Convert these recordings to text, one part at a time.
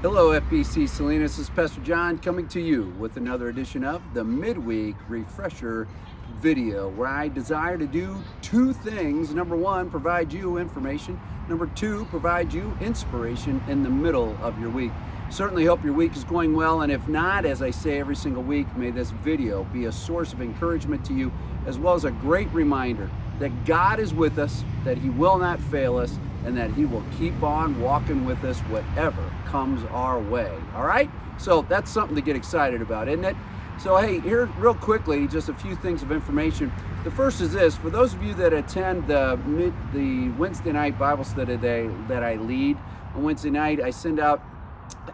Hello, FBC Salinas. This is Pastor John coming to you with another edition of the Midweek Refresher video, where I desire to do two things. Number one, provide you information. Number two, provide you inspiration in the middle of your week. Certainly hope your week is going well, and if not, as I say every single week, may this video be a source of encouragement to you, as well as a great reminder that God is with us, that He will not fail us, and that He will keep on walking with us whatever comes our way. All right? So that's something to get excited about, isn't it? So hey, here real quickly, just a few things of information. The first is this: for those of you that attend the Wednesday night Bible study that I lead on Wednesday night, I send out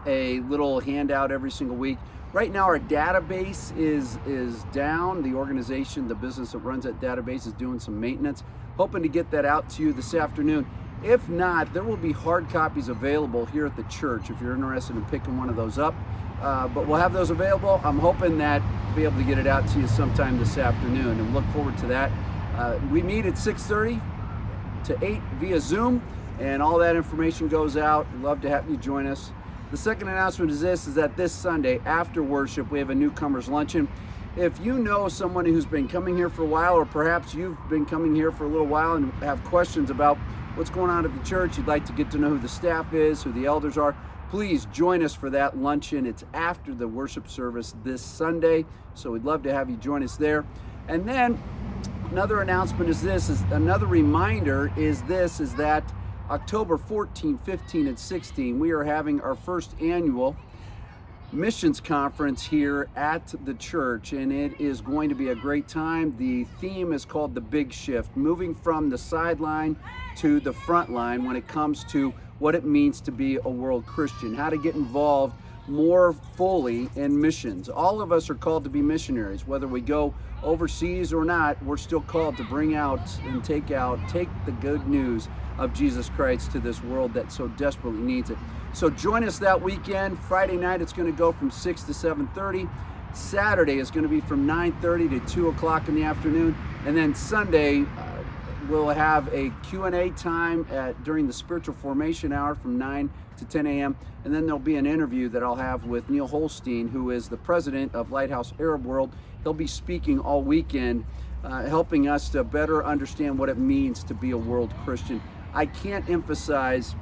a little handout every single week. Right now our database is down. The organization, the business that runs that database, is doing some maintenance. Hoping to get that out to you this afternoon. If not, there will be hard copies available here at the church if you're interested in picking one of those up. But we'll have those available. I'm hoping that I'll be able to get it out to you sometime this afternoon, and look forward to that. We meet at 6:30 to 8 via Zoom, and all that information goes out. Love to have you join us. The second announcement is that this Sunday after worship, we have a newcomers luncheon. If you know someone who's been coming here for a while, or perhaps you've been coming here for a little while and have questions about what's going on at the church, you'd like to get to know who the staff is, who the elders are, please join us for that luncheon. It's after the worship service this Sunday, so we'd love to have you join us there. And then another announcement another reminder is that October 14, 15, and 16, we are having our first annual missions conference here at the church, and it is going to be a great time. The theme is called The Big Shift, moving from the sideline to the front line when it comes to what it means to be a world Christian, how to get involved more fully in missions. All of us are called to be missionaries. Whether we go overseas or not, we're still called to bring out and take the good news of Jesus Christ to this world that so desperately needs it. So join us that weekend. Friday night it's going to go from 6 to 7:30. Saturday is going to be from 9:30 to 2 o'clock in the afternoon. And then Sunday we'll have a Q&A time during the spiritual formation hour from 9 to 10 a.m. And then there'll be an interview that I'll have with Neil Holstein, who is the president of Lighthouse Arab World. He'll be speaking all weekend, helping us to better understand what it means to be a world Christian. I can't emphasize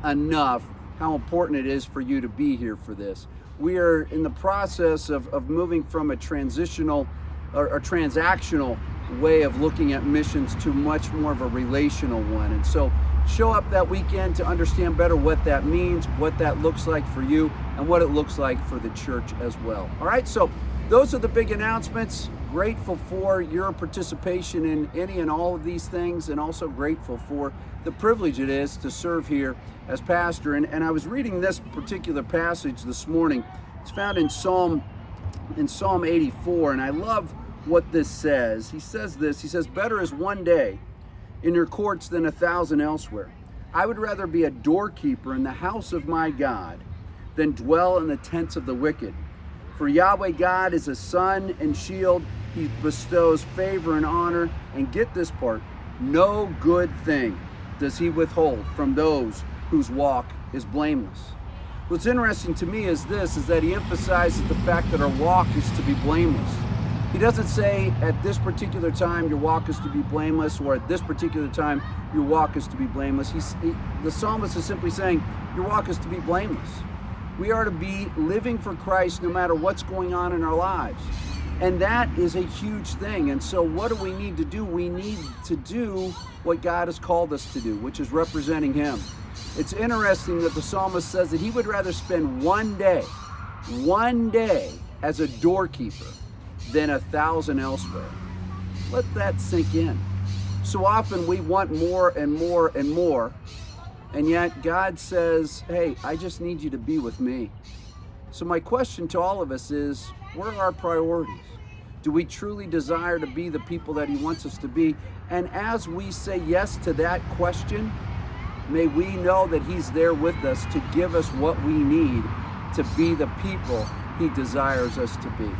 enough how important it is for you to be here for this. We are in the process of moving from a transitional or transactional way of looking at missions to much more of a relational one. And so show up that weekend to understand better what that means, what that looks like for you, and what it looks like for the church as well. All right, so those are the big announcements. Grateful for your participation in any and all of these things, and also grateful for the privilege it is to serve here as pastor. And I was reading this particular passage this morning. It's found in Psalm 84, and I love what this says. He says this, he says, "Better is one day in your courts than 1,000 elsewhere. I would rather be a doorkeeper in the house of my God than dwell in the tents of the wicked. For Yahweh God is a sun and shield. He bestows favor and honor." And get this part: no good thing does He withhold from those whose walk is blameless. What's interesting to me is that He emphasizes the fact that our walk is to be blameless. He doesn't say at this particular time your walk is to be blameless, or at this particular time your walk is to be blameless. The psalmist is simply saying your walk is to be blameless. We are to be living for Christ no matter what's going on in our lives. And that is a huge thing. And so what do we need to do? We need to do what God has called us to do, which is representing Him. It's interesting that the psalmist says that he would rather spend one day as a doorkeeper than 1,000 elsewhere. Let that sink in. So often we want more and more and more, and yet God says, hey, I just need you to be with me. So my question to all of us is, where are our priorities? Do we truly desire to be the people that He wants us to be? And as we say yes to that question, may we know that He's there with us to give us what we need to be the people He desires us to be.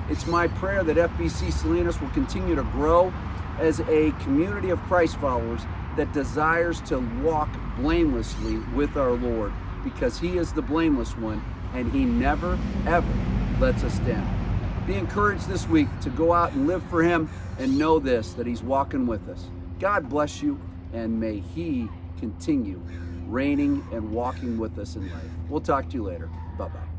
It's my prayer that FBC Salinas will continue to grow as a community of Christ followers that desires to walk blamelessly with our Lord. because He is the blameless one, and He never, ever lets us down. Be encouraged this week to go out and live for Him, and know this, that He's walking with us. God bless you, and may He continue reigning and walking with us in life. We'll talk to you later. Bye-bye.